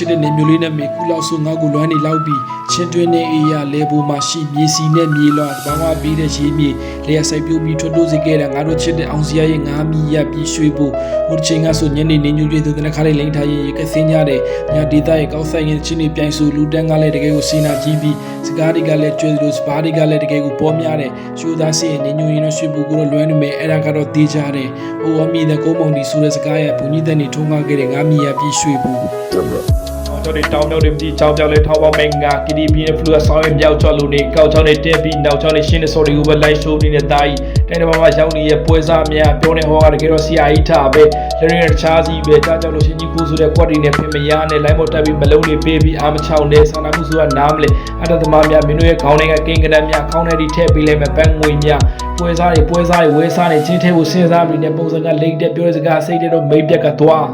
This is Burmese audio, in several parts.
ချစ်တဲ့နေမျိုးလေးနဲ့မေကူလောက်ဆိုငါ့ကိုလွမ်းနေလောက်ပြီးချင်းတွင်းနဲ့အေးရလေပေါ်မှာရှိမြေစီနဲ့မြေလွှာဘာမှပြီးတဲ့ရေမြေလေယာဆိုင်ပြိုးပြီးထွတ်တိုးစေခဲ့တာငါတို့ချစ်တဲ့အောင်စရာရဲ့ငါမီရပြီးရွှေဖို့ဟိုချိန်ကဆိုညနေနေညွှန်ပြည့်သူတဲ့ခါလေးလိမ့်ထားရင်ရေကစင်းကြတယ်ညာဒေတာရဲ့ကောက်ဆိုင်ရင်ချင်းနေပြိုင်ဆိုလူတန်းကလည်းတကယ်ကိုစီနာကြီးပြီးစကားတွေကလည်းကျွဲလို့စပါးတွေကလည်းတကယ်ကိုပေါ်များတယ်ရှိုးသားစီရင်ညွှန်ရင်တော့ရွှေဖို့ကိုတော့လွမ်းနေမယ်အဲ့ဒါကတော့တေးကြတယ်ဟိုအမီတဲ့ကုန်းမောင်ဒီဆိုတဲ့စကားရဲ့ဘုံကြီးတဲ့နေထုံးကားခဲ့တဲ့ငါမီရပြီးရွှေဖို့ကျွန်တော်တောင်းတော့ဒီကြောင်ကြောင်လေးထောက်ပေါင်းမင်္ဂကီဒီဘီနဲ့ဖလူဆောင်းရဲ့မြောက်ကျော်လူနေကောက်ချောင်းနဲ့တက်ပြီးနောက်ချောင်းနဲ့ရှင်းတဲ့ sorry ကိုပဲလိုက် show နေတဲ့တာကြီးတိုင်းတစ်ပါးမှာရောက်နေတဲ့ပွဲစားများပြောနေဟောကတကယ်တော့ CI ထားပဲရင်းရတခြားစီပဲကြောင်ကြောင်လို့ရှင်းကြီးကိုဆိုတဲ့ quality နဲ့ပြင်မရနဲ့ line ပေါ်တက်ပြီးမလုံးလေးပေးပြီးအားမချောင်းနဲ့ဆန္ဒမှုဆိုတာနားမလဲအတ္တသမားများမင်းတို့ရဲ့ခေါင်းထဲကကိန်းကနန်းများခေါင်းထဲထိထည့်ပေးလိုက်မဲ့ဘန်းငွေများပွဲစားတွေဝဲစားတွေချင်းထဲကိုစဉ်းစားပြီးနဲ့ပုံစံကလိမ့်တဲ့ပြောတဲ့စကားစိတ်တဲ့တော့မိတ်ပြက်ကသွား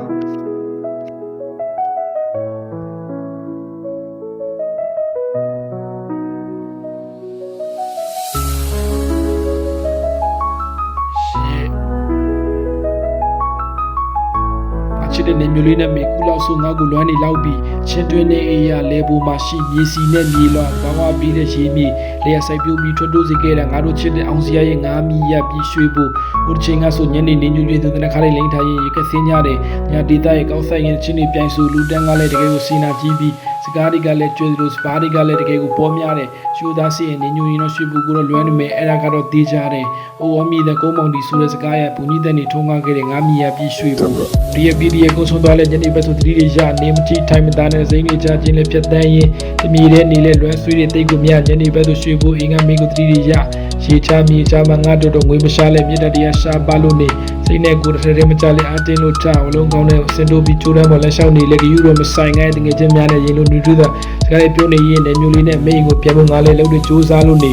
ချစ်တဲ့နေမျိုးလေးနဲ့မေကူလောက်ဆိုငါ့ကိုလွမ်းနေလောက်ပြီးချင်းတွင်းနဲ့အေးရလေပေါ်မှာရှိမြေစီနဲ့မြေလွှာဘာမှပြီးတဲ့ရေမြေလေယာဆိုင်ပြိုးပြီးထွတ်တိုးစေခဲ့တာငါတို့ချစ်တဲ့အောင်စရာရဲ့ငါမီရပြီးရွှေဖို့ဟိုချိန်ကဆိုညနေနေညွှန်ပြည့်သူတဲ့ခါလေးလိမ့်ထားရင်ရေကစင်းကြတယ်ညာဒေတာရဲ့ကောက်ဆိုင်ရင်ချင်းနေပြိုင်ဆိုလူတန်းကလည်းတကယ်ကိုစီနာကြီးပြီးစကားတွေကလည်းကျွဲလို့စပါးတွေကလည်းတကယ်ကိုပေါ်များတယ်ရှိုးသားစီရင်ညွှန်ရင်တော့ရွှေဖို့ကိုတော့လွမ်းနေမယ်အဲ့ဒါကတော့တေးကြတယ်ဟိုအမီတဲ့ကုန်းမောင်ဒီဆိုတဲ့စကားရဲ့ဘုံကြီးတဲ့နေထုံးကားခဲ့တဲ့ငါမီရပြီးရွှေဖို့ဒီရဲ့ကိုဆုံးသွားလဲညနေဘက်ဆိုသတိတွေရနေမကြည့်ထိုင်မသားနဲ့စိမ့်နေကြခြင်းလည်းဖြတ်တန်းရင်တမီတဲ့နေလဲလွမ်းဆွေးတဲ့တိတ်ကိုမြညနေဘက်ဆိုရွှေဖို့အင်္ဂါမင်းကိုသတိတွေရရေချမြေချမှာငါတို့ငွေမရှားလဲမြေတတရားရှားပါလို့နေစိတ်နဲ့ကိုယ်တစ်ထည်မကြလဲအတင်းလို့ထားဝလုံးကောင်းတဲ့စင်တိုးပြီးချိုးတန်းပေါ်လက်လျှောက်နေလဲယူတော့မဆိုင်ငဲတငယ်ချင်းများနဲ့ရင်လို့နေထူးတာစကားလေးပြောနေရင်လည်းမျိုးလေးနဲ့မိန်ကိုပြန်ဖို့ငါလဲလှုပ်တွေစူးစမ်းလို့နေ